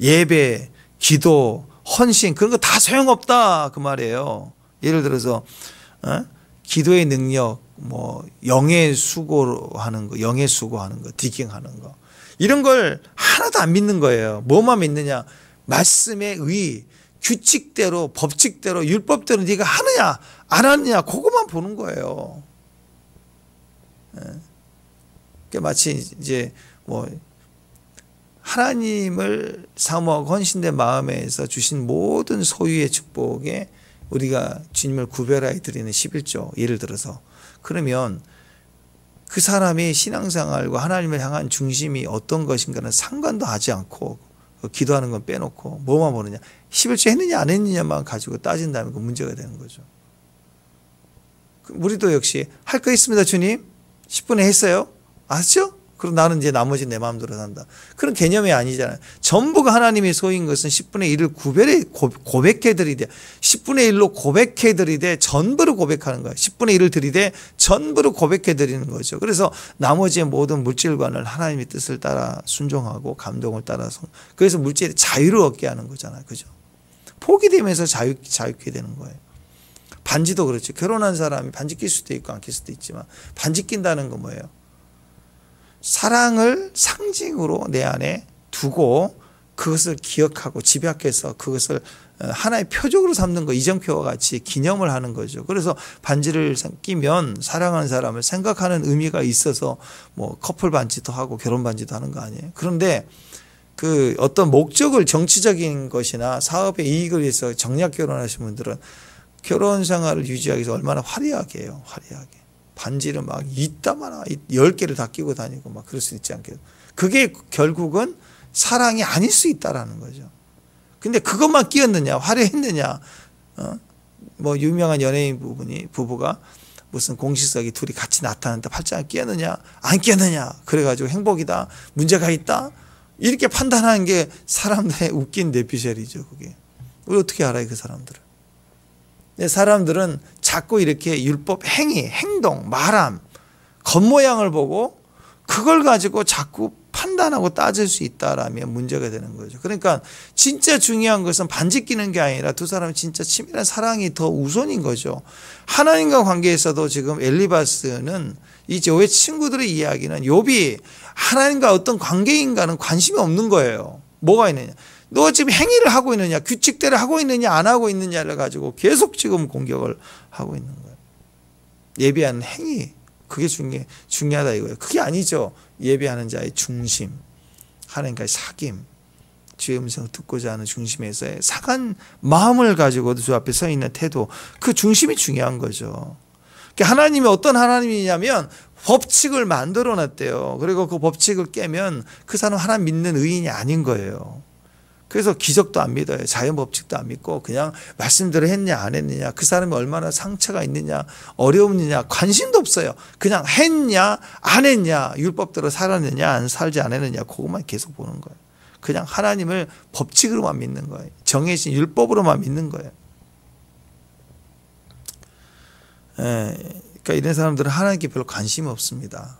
예배, 기도, 헌신 그런 거 다 소용없다 그 말이에요. 예를 들어서 기도의 능력, 뭐 영의 수고하는 거, 디깅하는 거 이런 걸 하나도 안 믿는 거예요. 뭐만 믿느냐? 말씀의 의, 규칙대로, 법칙대로, 율법대로 네가 하느냐 안 하느냐 그것만 보는 거예요. 마치 이제 뭐 하나님을 사모하고 헌신된 마음에서 주신 모든 소유의 축복에 우리가 주님을 구별하여 드리는 11조 예를 들어서 그러면 그 사람이 신앙생활과 하나님을 향한 중심이 어떤 것인가는 상관도 하지 않고 기도하는 건 빼놓고 뭐만 보느냐 11조 했느냐 안 했느냐만 가지고 따진다면 그 문제가 되는 거죠. 우리도 역시 할 거 있습니다 주님 10분에 했어요 아시죠? 그럼 나는 이제 나머지 내 마음대로 산다. 그런 개념이 아니잖아요. 전부가 하나님의 소유인 것은 10분의 1을 구별해 고백해드리되 10분의 1로 고백해드리되 전부를 고백하는 거예요. 10분의 1을 드리되 전부를 고백해드리는 거죠. 그래서 나머지의 모든 물질관을 하나님의 뜻을 따라 순종하고 감동을 따라서 그래서 물질의 자유를 얻게 하는 거잖아요. 그죠? 복이 되면서 자유케 되는 거예요. 반지도 그렇죠. 결혼한 사람이 반지 낄 수도 있고 안 낄 수도 있지만 반지 낀다는 건 뭐예요? 사랑을 상징으로 내 안에 두고 그것을 기억하고 집약해서 그것을 하나의 표적으로 삼는 거 이정표와 같이 기념을 하는 거죠. 그래서 반지를 끼면 사랑하는 사람을 생각하는 의미가 있어서 뭐 커플 반지도 하고 결혼 반지도 하는 거 아니에요. 그런데 그 어떤 목적을 정치적인 것이나 사업의 이익을 위해서 정략 결혼하신 분들은 결혼 생활을 유지하기 위해서 얼마나 화려하게 해요. 화려하게. 반지를 막 이따마나 10개를 다 끼고 다니고 막 그럴 수 있지 않겠어요. 그게 결국은 사랑이 아닐 수 있다라는 거죠. 근데 그것만 끼었느냐, 화려했느냐, 뭐 유명한 연예인 부부가 무슨 공식석에 둘이 같이 나타났다 팔짱을 끼었느냐, 안 끼었느냐, 그래가지고 행복이다, 문제가 있다, 이렇게 판단하는 게 사람들의 웃긴 뇌피셜이죠, 그게. 우리 어떻게 알아요, 그 사람들은? 근데 사람들은 자꾸 이렇게 율법 행위, 행동, 말함, 겉모양을 보고 그걸 가지고 자꾸 판단 판단하고 따질 수 있다라면 문제가 되는 거죠. 그러니까 진짜 중요한 것은 반직기는 게 아니라 두 사람이 진짜 치밀한 사랑이 더 우선인 거죠. 하나님과 관계에서도 지금 엘리바스는 이 욥의 친구들의 이야기는 욥이 하나님과 어떤 관계인가는 관심이 없는 거예요. 뭐가 있느냐? 너 지금 행위를 하고 있느냐? 규칙대로 하고 있느냐? 안 하고 있느냐를 가지고 계속 지금 공격을 하고 있는 거예요. 예배하는 행위, 그게 중요하다 이거예요. 그게 아니죠. 예배하는 자의 중심, 하나님과의 사귐, 주의 음성을 듣고자 하는 중심에서의 상한 마음을 가지고 주 앞에 서 있는 태도, 그 중심이 중요한 거죠. 하나님이 어떤 하나님이냐면 법칙을 만들어 놨대요. 그리고 그 법칙을 깨면 그 사람 하나님 믿는 의인이 아닌 거예요. 그래서 기적도 안 믿어요. 자연 법칙도 안 믿고 그냥 말씀대로 했냐 안 했느냐, 그 사람이 얼마나 상처가 있느냐 어려움이냐 관심도 없어요. 그냥 했냐 안 했냐, 율법대로 살았느냐 안 살지 않았느냐, 그것만 계속 보는 거예요. 그냥 하나님을 법칙으로만 믿는 거예요. 정해진 율법으로만 믿는 거예요. 그러니까 이런 사람들은 하나님께 별로 관심이 없습니다.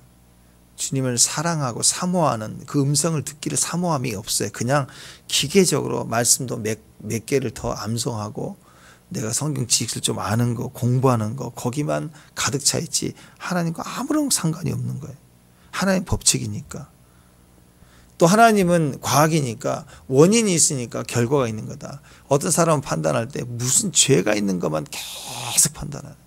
주님을 사랑하고 사모하는 그 음성을 듣기를 사모함이 없어요. 그냥 기계적으로 말씀도 몇 개를 더 암송하고 내가 성경 지식을 좀 아는 거, 공부하는 거, 거기만 가득 차 있지 하나님과 아무런 상관이 없는 거예요. 하나님 법칙이니까. 또 하나님은 과학이니까 원인이 있으니까 결과가 있는 거다. 어떤 사람은 판단할 때 무슨 죄가 있는 것만 계속 판단하는.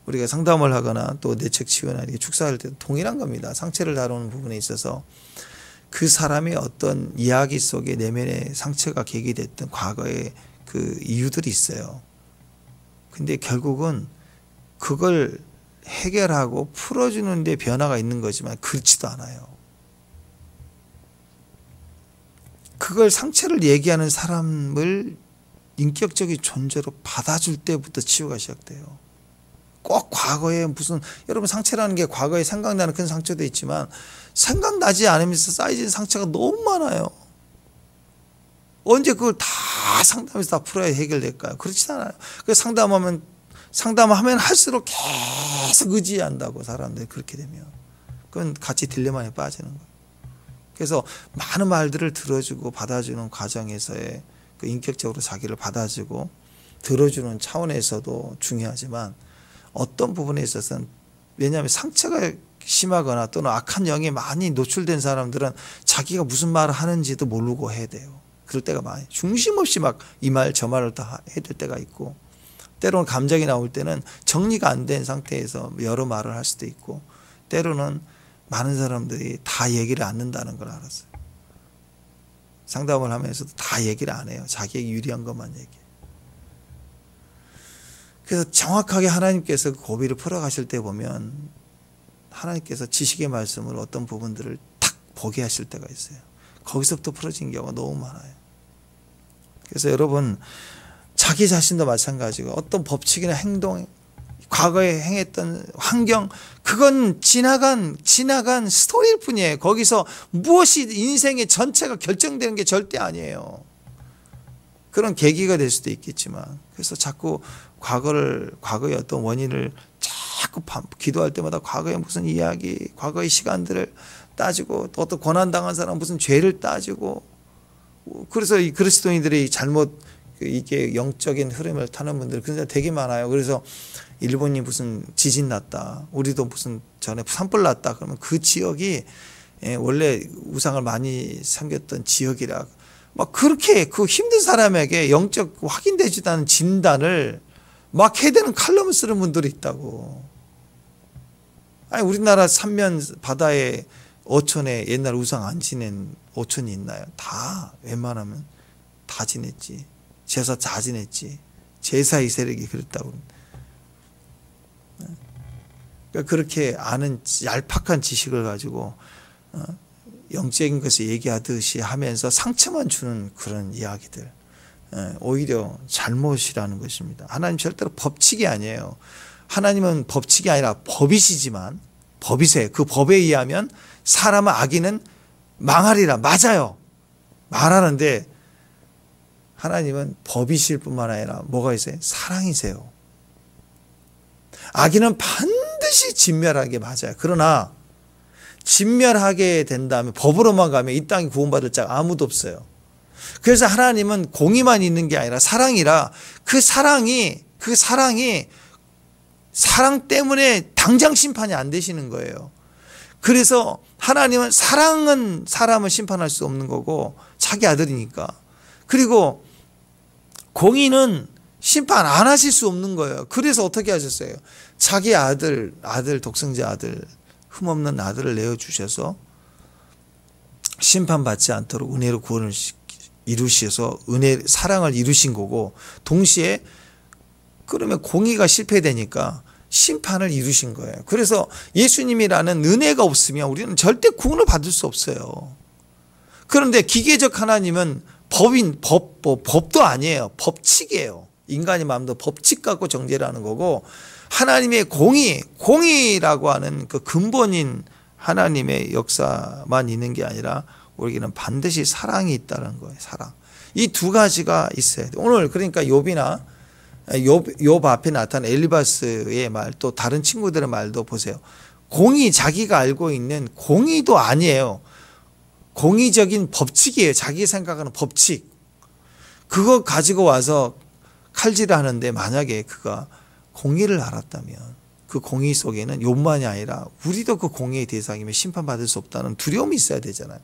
우리가 상담을 하거나 또 내책 치유나 이렇게 축사할 때도 동일한 겁니다. 상처를 다루는 부분에 있어서 그 사람의 어떤 이야기 속에 내면의 상처가 계기됐던 과거의 그 이유들이 있어요. 근데 결국은 그걸 해결하고 풀어주는 데 변화가 있는 거지만 그렇지도 않아요. 그걸 상처를 얘기하는 사람을 인격적인 존재로 받아줄 때부터 치유가 시작돼요. 꼭 과거에 무슨, 여러분 상처라는 게 과거에 생각나는 큰 상처도 있지만 생각나지 않으면서 쌓여진 상처가 너무 많아요. 언제 그걸 다 상담해서 다 풀어야 해결될까요? 그렇지 않아요. 그래서 상담하면 할수록 계속 의지한다고, 사람들이 그렇게 되면. 그건 같이 딜레마에 빠지는 거예요. 그래서 많은 말들을 들어주고 받아주는 과정에서의 그 인격적으로 자기를 받아주고 들어주는 차원에서도 중요하지만 어떤 부분에 있어서는, 왜냐하면 상처가 심하거나 또는 악한 영에 많이 노출된 사람들은 자기가 무슨 말을 하는지도 모르고 해야 돼요. 그럴 때가 많아요. 중심 없이 막 이 말 저 말을 다 해야 될 때가 있고, 때로는 감정이 나올 때는 정리가 안 된 상태에서 여러 말을 할 수도 있고, 때로는 많은 사람들이 다 얘기를 안 듣는다는 걸 알았어요. 상담을 하면서도 다 얘기를 안 해요. 자기에게 유리한 것만 얘기해요. 그래서 정확하게 하나님께서 그 고비를 풀어가실 때 보면 하나님께서 지식의 말씀을 어떤 부분들을 탁 보게 하실 때가 있어요. 거기서부터 풀어진 경우가 너무 많아요. 그래서 여러분, 자기 자신도 마찬가지고 어떤 법칙이나 행동, 과거에 행했던 환경, 그건 지나간 스토리일 뿐이에요. 거기서 무엇이 인생의 전체가 결정되는 게 절대 아니에요. 그런 계기가 될 수도 있겠지만, 그래서 자꾸 과거의 어떤 원인을 자꾸 기도할 때마다 과거의 무슨 이야기, 과거의 시간들을 따지고, 또 어떤 고난당한 사람 무슨 죄를 따지고, 그래서 이 그리스도인들이 잘못, 이게 영적인 흐름을 타는 분들 근데 되게 많아요. 그래서 일본이 무슨 지진 났다, 우리도 무슨 전에 산불 났다, 그러면 그 지역이 원래 우상을 많이 섬겼던 지역이라 막 그렇게 그 힘든 사람에게 영적 확인되지도 않은 진단을 막 해대는 칼럼을 쓰는 분들이 있다고. 아니, 우리나라 삼면 바다에 어촌에 옛날 우상 안 지낸 어촌이 있나요? 다 웬만하면 다 지냈지. 제사 다 지냈지. 제사의 세력이 그랬다고. 그러니까 그렇게 아는 얄팍한 지식을 가지고 영적인 것을 얘기하듯이 하면서 상처만 주는 그런 이야기들, 오히려 잘못이라는 것입니다. 하나님 절대로 법칙이 아니에요. 하나님은 법칙이 아니라 법이시지만, 법이세요. 그 법에 의하면 사람은 악인은 망하리라. 맞아요. 말하는데 하나님은 법이실 뿐만 아니라 뭐가 있어요? 사랑이세요. 악인은 반드시 진멸하는 게 맞아요. 그러나 진멸하게 된다면, 법으로만 가면 이 땅에 구원받을 자가 아무도 없어요. 그래서 하나님은 공의만 있는 게 아니라 사랑이라, 그 사랑이 사랑 때문에 당장 심판이 안 되시는 거예요. 그래서 하나님은 사랑은 사람을 심판할 수 없는 거고 자기 아들이니까. 그리고 공의는 심판 안 하실 수 없는 거예요. 그래서 어떻게 하셨어요? 자기 아들 독생자 아들, 흠없는 아들을 내어주셔서 심판받지 않도록 은혜로 구원을 이루셔서 사랑을 이루신 거고, 동시에 그러면 공의가 실패되니까 심판을 이루신 거예요. 그래서 예수님이라는 은혜가 없으면 우리는 절대 구원을 받을 수 없어요. 그런데 기계적 하나님은 법도 아니에요. 법칙이에요. 인간의 마음도 법칙 갖고 정죄를 하는 거고, 하나님의 공의라고 하는 그 근본인 하나님의 역사만 있는 게 아니라 우리에게는 반드시 사랑이 있다는 거예요. 사랑. 이 두 가지가 있어야 돼요. 오늘 그러니까 욥 앞에 나타난 엘리바스의 말, 또 다른 친구들의 말도 보세요. 자기가 알고 있는 공의도 아니에요. 공의적인 법칙이에요. 자기 생각하는 법칙. 그거 가지고 와서 칼질을 하는데, 만약에 그가 공의를 알았다면 그 공의 속에는 욥만이 아니라 우리도 그 공의의 대상이면 심판받을 수 없다는 두려움이 있어야 되잖아요.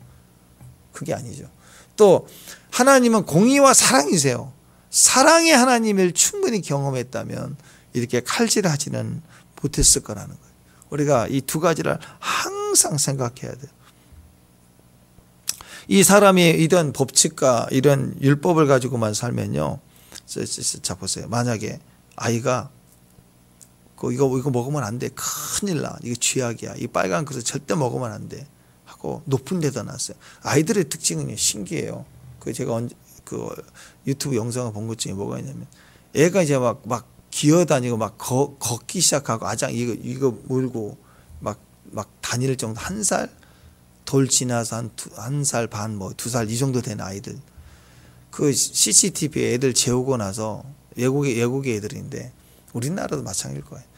그게 아니죠. 또 하나님은 공의와 사랑이세요. 사랑의 하나님을 충분히 경험했다면 이렇게 칼질하지는 못했을 거라는 거예요. 우리가 이 두 가지를 항상 생각해야 돼요. 이 사람이 이런 법칙과 이런 율법을 가지고만 살면요, 자 보세요. 만약에 아이가 이거 먹으면 안 돼, 큰일 나, 이거 쥐약이야, 이 빨간 그릇 절대 먹으면 안 돼 하고 높은 데다 놨어요. 아이들의 특징은 신기해요. 제가 유튜브 영상을 본 것 중에 뭐가 있냐면, 애가 이제 막 기어다니고 막 걷기 시작하고, 아장 이거 물고 막 다닐 정도, 1살 돌 지나서 한 살 반, 뭐 2살 이 정도 된 아이들, 그 CCTV 애들 재우고 나서, 외국의 애들인데 우리나라도 마찬가지일 거예요.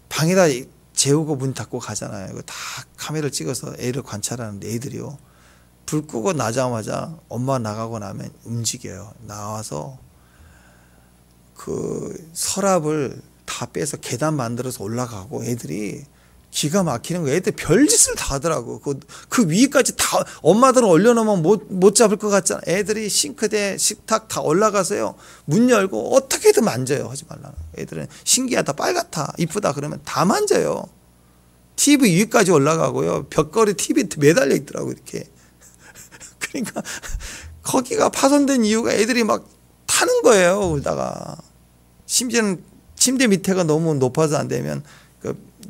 방에다 재우고 문 닫고 가잖아요. 다 카메라를 찍어서 애를 관찰하는데, 애들이요, 불 끄고 나자마자 엄마 나가고 나면 움직여요. 나와서 그 서랍을 다 빼서 계단 만들어서 올라가고, 애들이 기가 막히는 거예요. 애들 별짓을 다 하더라고. 그 위까지 다, 엄마들은 올려놓으면 못 잡을 것 같잖아. 애들이 싱크대, 식탁 다 올라가서요, 문 열고 어떻게든 만져요. 하지 말라는. 애들은 신기하다, 빨갛다, 이쁘다 그러면 다 만져요. TV 위까지 올라가고요, 벽걸이 TV 매달려 있더라고, 이렇게. 그러니까 거기가 파손된 이유가 애들이 막 타는 거예요, 울다가. 심지어는 침대 밑에가 너무 높아서 안 되면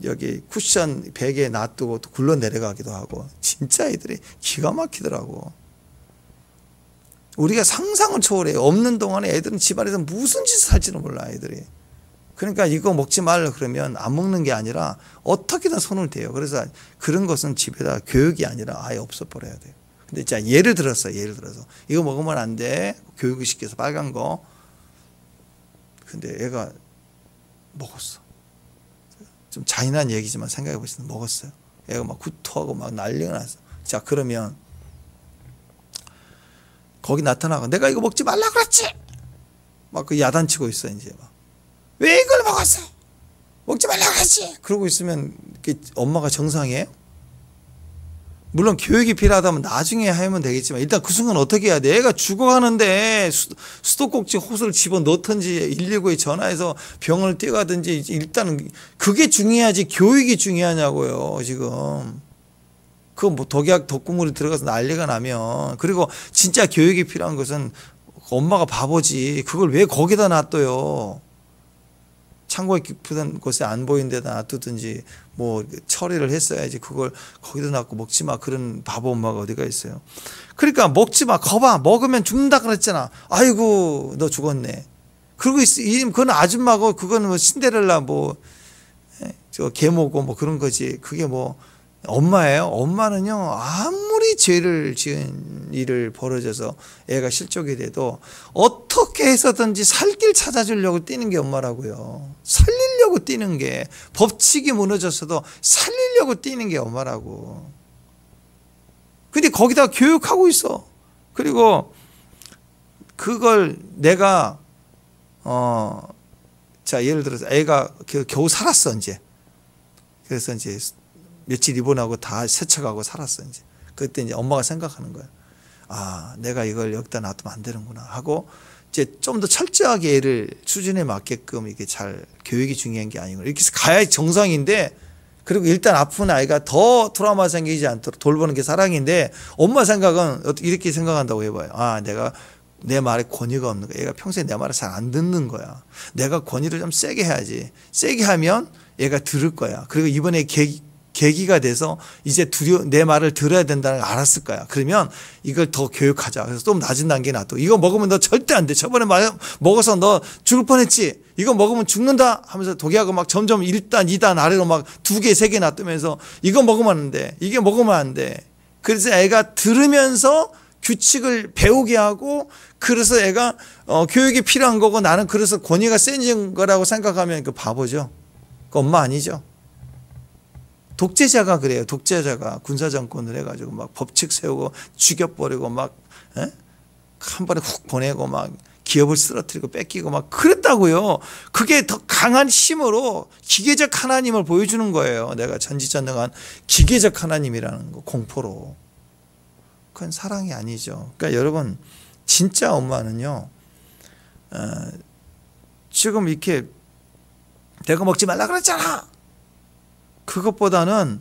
여기 쿠션 베개에 놔두고 또 굴러 내려가기도 하고, 진짜 애들이 기가 막히더라고. 우리가 상상을 초월해요. 없는 동안에 애들은 집안에서 무슨 짓을 할지는 몰라, 애들이. 그러니까 이거 먹지 말라 그러면 안 먹는 게 아니라 어떻게든 손을 대요. 그래서 그런 것은 집에다 교육이 아니라 아예 없애버려야 돼요. 근데 자, 예를 들어서 이거 먹으면 안 돼, 교육을 시켜서 빨간 거. 근데 애가 먹었어. 좀 잔인한 얘기지만 생각해 보시면 먹었어요. 애가 막 구토하고 막 난리가 났어. 자, 그러면 거기 나타나고, 내가 이거 먹지 말라 그랬지, 막 그 야단치고 있어. 이제 막, 왜 이걸 먹었어, 먹지 말라 그랬지, 그러고 있으면 엄마가 정상이에요? 물론 교육이 필요하다면 나중에 하면 되겠지만, 일단 그 순간 어떻게 해야 돼? 애가 죽어가는데 수도꼭지 호스를 집어넣든지 119에 전화해서 병원을 뛰어가든지, 일단은 그게 중요하지 교육이 중요하냐고요. 지금 그 뭐 독약 독극물이 들어가서 난리가 나면. 그리고 진짜 교육이 필요한 것은 엄마가 바보지, 그걸 왜 거기다 놔둬요. 창고에 깊은 곳에 안 보이는 데다 놔두든지 뭐 처리를 했어야지, 그걸 거기다 놔두고 먹지 마, 그런 바보 엄마가 어디가 있어요. 그러니까 먹지 마, 거봐, 먹으면 죽는다 그랬잖아. 아이고 너 죽었네. 그러고 그건 아줌마고, 그거는 뭐 신데렐라 저 계모고 뭐 그런 거지. 그게 뭐 엄마예요? 엄마는요, 아무리 죄를 지은 일을 벌어져서 애가 실족이 돼도 어떻게 해서든지 살 길 찾아주려고 뛰는 게 엄마라고요. 살리려고 뛰는 게, 법칙이 무너졌어도 살리려고 뛰는 게 엄마라고. 근데 거기다 교육하고 있어. 그리고 그걸 내가 자, 예를 들어서 애가 겨우 살았어 이제. 그래서 이제 며칠 입원하고 다 세척하고 살았어 이제. 그때 이제 엄마가 생각하는 거야. 아, 내가 이걸 여기다 놔두면 안 되는구나 하고 이제 좀 더 철저하게 애를 수준에 맞게끔 이게 잘 교육이 중요한 게 아니고 이렇게 가야 정상인데, 그리고 일단 아픈 아이가 더 트라우마 생기지 않도록 돌보는 게 사랑인데, 엄마 생각은 이렇게 생각한다고 해봐요. 아, 내가 내 말에 권위가 없는 거야. 얘가 평소에 내 말을 잘 안 듣는 거야. 내가 권위를 좀 세게 해야지. 세게 하면 얘가 들을 거야. 그리고 이번에 계기가 돼서 이제 내 말을 들어야 된다는 걸 알았을 거야. 그러면 이걸 더 교육하자. 그래서 좀 낮은 단계에 놔둬. 이거 먹으면 너 절대 안 돼. 저번에 먹어서 너 죽을 뻔했지. 이거 먹으면 죽는다 하면서 독약을 막 점점 1단, 2단 아래로 막 2개, 3개 놔두면서 이거 먹으면 안 돼. 이게 먹으면 안 돼. 그래서 애가 들으면서 규칙을 배우게 하고, 그래서 애가 교육이 필요한 거고, 나는 그래서 권위가 센 거라고 생각하면 그 바보죠. 그 엄마 아니죠. 독재자가 그래요. 독재자가 군사정권을 해가지고 막 법칙 세우고 죽여버리고 막 한 번에 훅 보내고 막 기업을 쓰러뜨리고 뺏기고 막 그랬다고요. 그게 더 강한 힘으로 기계적 하나님을 보여주는 거예요. 내가 전지전능한 기계적 하나님이라는 거, 공포로. 그건 사랑이 아니죠. 그러니까 여러분, 진짜 엄마는요, 지금 이렇게 내가 먹지 말라 그랬잖아, 그것보다는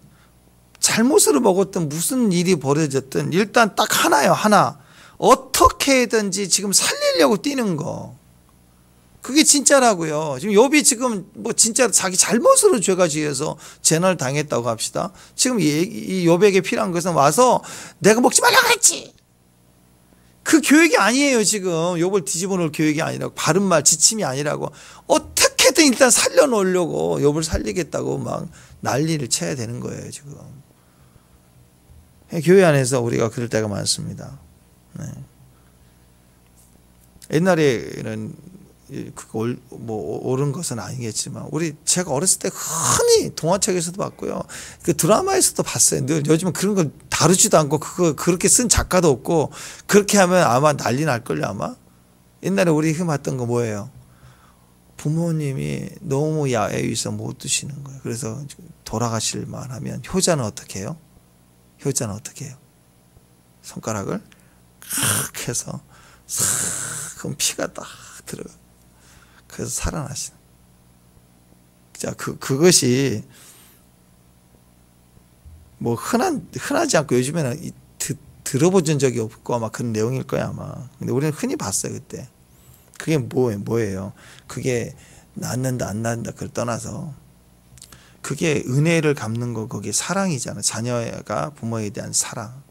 잘못으로 먹었든 무슨 일이 벌어졌든 일단 딱 하나요. 하나. 어떻게든지 지금 살리려고 뛰는 거. 그게 진짜라고요. 지금 욥이 지금 뭐 진짜 자기 잘못으로 죄가 지어서 재난을 당했다고 합시다. 지금 이 욥에게 필요한 것은 와서 내가 먹지 말라 그랬지. 그 교육이 아니에요. 지금 욥을 뒤집어 놓을 교육이 아니라고, 바른 말, 지침이 아니라고. 어떻게든 일단 살려놓으려고 욥을 살리겠다고 막 난리를 쳐야 되는 거예요. 지금 교회 안에서 우리가 그럴 때가 많습니다. 네. 옛날에는 뭐 옳은 것은 아니겠지만 제가 어렸을 때 흔히 동화책에서도 봤고요, 그 드라마에서도 봤어요. 요즘은 그런 걸 다루지도 않고 그렇게 쓴 작가도 없고, 그렇게 하면 아마 난리 날걸요. 아마 옛날에 우리 봤던 거 뭐예요? 부모님이 너무 야외에 있어 못 드시는 거예요. 그래서 돌아가실 만하면 효자는 어떻게 해요? 효자는 어떻게 해요? 손가락을 칵 해서 싹, 그럼 피가 딱 들어가. 그래서 살아나시는. 자, 그것이 뭐 흔하지 않고 요즘에는 들어본 적이 없고 아마 그런 내용일 거야 아마. 근데 우리는 흔히 봤어요 그때. 그게 뭐예요? 그게 낫는다 안 낫는다 그걸 떠나서 그게 은혜를 갚는 거, 그게 사랑이잖아. 자녀가 부모에 대한 사랑.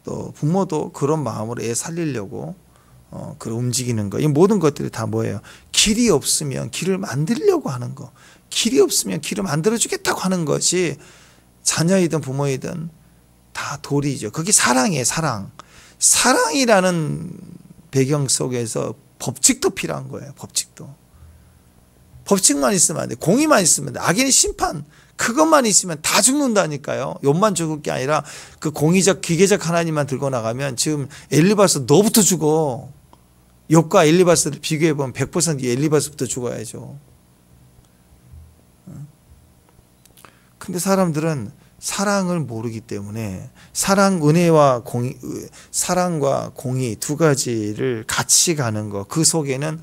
또 부모도 그런 마음으로 애 살리려고 그걸 움직이는 거. 이 모든 것들이 다 뭐예요? 길이 없으면 길을 만들려고 하는 거. 길이 없으면 길을 만들어주겠다고 하는 것이 자녀이든 부모이든 다 도리죠. 그게 사랑이에요. 사랑. 사랑이라는 배경 속에서 법칙도 필요한 거예요. 법칙도. 법칙만 있으면 안 돼. 공의만 있으면 돼. 악인의 심판, 그것만 있으면 다 죽는다니까요. 욥만 죽을 게 아니라 그 공의적 기계적 하나님만 들고 나가면 지금 엘리바스 너부터 죽어. 욥과 엘리바스를 비교해보면 100% 엘리바스부터 죽어야죠. 근데 사람들은 사랑을 모르기 때문에 은혜와 공의, 사랑과 공의 두 가지를 같이 가는 거, 그 속에는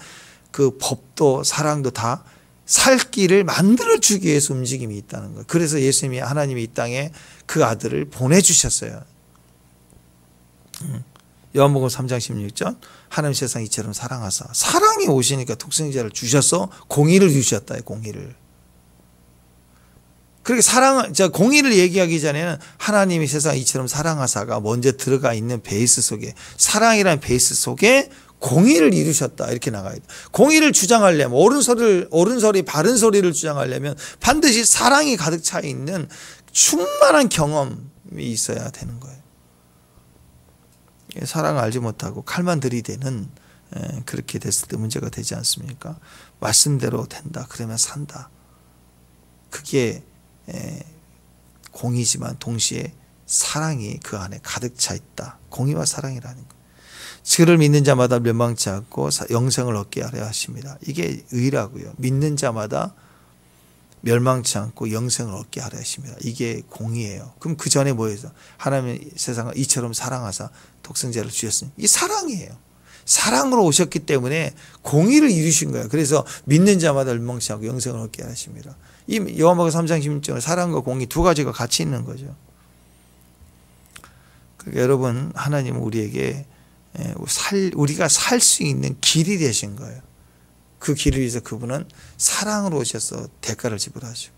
그 법도 사랑도 다 살 길을 만들어주기 위해서 움직임이 있다는 거예요. 그래서 예수님이, 하나님이 이 땅에 그 아들을 보내주셨어요. 요한복음 3장 16절, 하나님 세상 이처럼 사랑하사, 사랑이 오시니까 독생자를 주셔서 공의를 주셨다. 공의를. 그렇게 공의를 얘기하기 전에는 하나님이 세상 이처럼 사랑하사가 먼저 들어가 있는 베이스 속에, 사랑이라는 베이스 속에 공의를 이루셨다. 이렇게 나가야 돼. 공의를 주장하려면, 옳은 소리, 바른 소리를 주장하려면 반드시 사랑이 가득 차 있는 충만한 경험이 있어야 되는 거예요. 사랑을 알지 못하고 칼만 들이대는 그렇게 됐을 때 문제가 되지 않습니까? 말씀대로 된다. 그러면 산다. 그게 공의지만 동시에 사랑이 그 안에 가득 차 있다. 공의와 사랑이라는 것. 그를 믿는 자마다 멸망치 않고 영생을 얻게 하려 하십니다. 이게 의라고요. 믿는 자마다 멸망치 않고 영생을 얻게 하려 하십니다. 이게 공의예요. 그럼 그 전에 뭐예요? 하나님의 세상을 이처럼 사랑하사 독생자를 주셨으니 이 사랑이에요. 사랑으로 오셨기 때문에 공의를 이루신 거예요. 그래서 믿는 자마다 멸망치 않고 영생을 얻게 하십니다. 이 요한복음 3장 16절 사랑과 공의 두 가지가 같이 있는 거죠. 그러니까 여러분 하나님은 우리에게 우리가 살 수 있는 길이 되신 거예요. 그 길을 위해서 그분은 사랑으로 오셔서 대가를 지불하죠.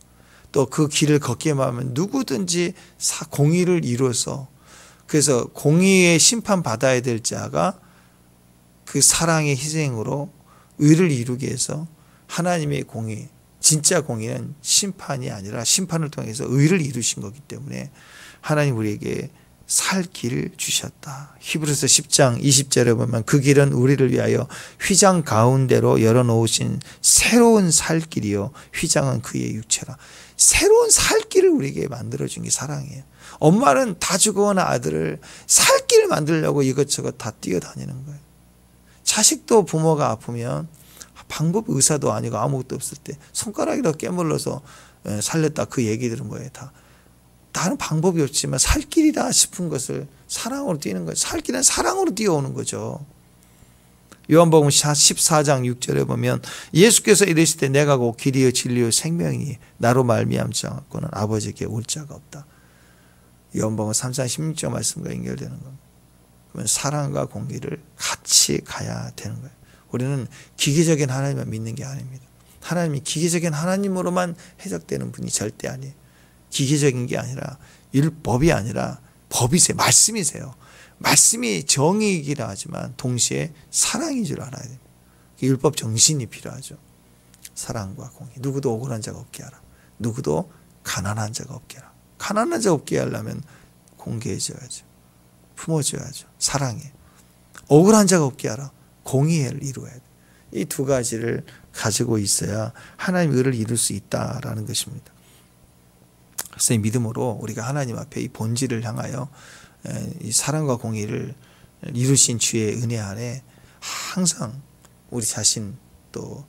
또 그 길을 걷기만 하면 누구든지 공의를 이루어서 그래서 공의의 심판 받아야 될 자가 그 사랑의 희생으로 의를 이루기 위해서 하나님의 공의, 진짜 공의는 심판이 아니라 심판을 통해서 의를 이루신 거기 때문에 하나님 우리에게 살 길을 주셨다. 히브리서 10장 20절에 보면 그 길은 우리를 위하여 휘장 가운데로 열어놓으신 새로운 살 길이요 휘장은 그의 육체라. 새로운 살 길을 우리에게 만들어준 게 사랑이에요. 엄마는 다 죽어온 아들을 살 길을 만들려고 이것저것 다 뛰어다니는 거예요. 자식도 부모가 아프면 방법 의사도 아니고 아무것도 없을 때 손가락이라도 깨물러서 살렸다. 그 얘기들은 뭐예요? 다른 방법이 없지만 살 길이다 싶은 것을 사랑으로 뛰는 거예요. 살 길은 사랑으로 뛰어오는 거죠. 요한복음 14장 6절에 보면 예수께서 이르실 때 내가 곧 길이요 진리요 생명이니 나로 말미암지 않고는 아버지께 올 자가 없다. 요한복음 3장 16절 말씀과 연결되는 겁니다. 그러면 사랑과 공의를 같이 가야 되는 거예요. 우리는 기계적인 하나님만 믿는 게 아닙니다. 하나님이 기계적인 하나님으로만 해석되는 분이 절대 아니에요. 기계적인 게 아니라 율법이 아니라 법이세요. 말씀이세요. 말씀이 정의이기라 하지만 동시에 사랑인 줄 알아야 됩니다. 율법 정신이 필요하죠. 사랑과 공의. 누구도 억울한 자가 없게 하라. 누구도 가난한 자가 없게 하라. 가난한 자 없게 하려면 공개해줘야죠. 품어줘야죠. 사랑해. 억울한 자가 없게 하라. 공의를 이루어야 돼. 이 두 가지를 가지고 있어야 하나님의 의를 이룰 수 있다라는 것입니다. 그래서 이 믿음으로 우리가 하나님 앞에 이 본질을 향하여 이 사랑과 공의를 이루신 주의 은혜 아래 항상 우리 자신 또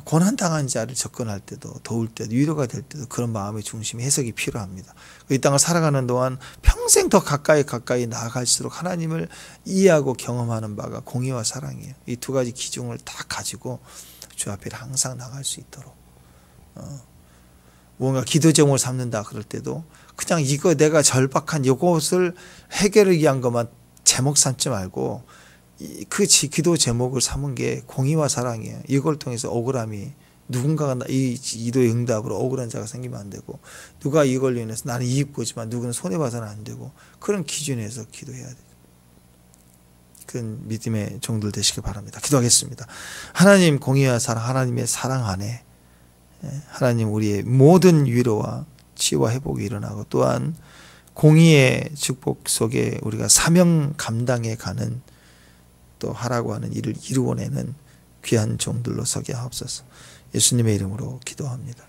고난당한 자를 접근할 때도 도울 때도 위로가 될 때도 그런 마음의 중심이 해석이 필요합니다. 이 땅을 살아가는 동안 평생 더 가까이 나아갈수록 하나님을 이해하고 경험하는 바가 공의와 사랑이에요. 이 두 가지 기준을 다 가지고 주 앞에 항상 나갈 수 있도록 뭔가 기도 제목을 삼는다 그럴 때도 그냥 이거 내가 절박한 이것을 해결을 위한 것만 제목 삼지 말고 그 기도 제목을 삼은 게 공의와 사랑이에요. 이걸 통해서 억울함이 누군가가 이 기도의 응답으로 억울한 자가 생기면 안 되고 누가 이걸로 인해서 나는 이익 보지만 누구는 손해봐서는 안 되고 그런 기준에서 기도해야 돼요. 그런 믿음의 종들 되시길 바랍니다. 기도하겠습니다. 하나님 공의와 사랑, 하나님의 사랑 안에 하나님 우리의 모든 위로와 치유와 회복이 일어나고 또한 공의의 축복 속에 우리가 사명 감당해 가는 또 하라고 하는 일을 이루어내는 귀한 종들로 서게 하옵소서. 예수님의 이름으로 기도합니다.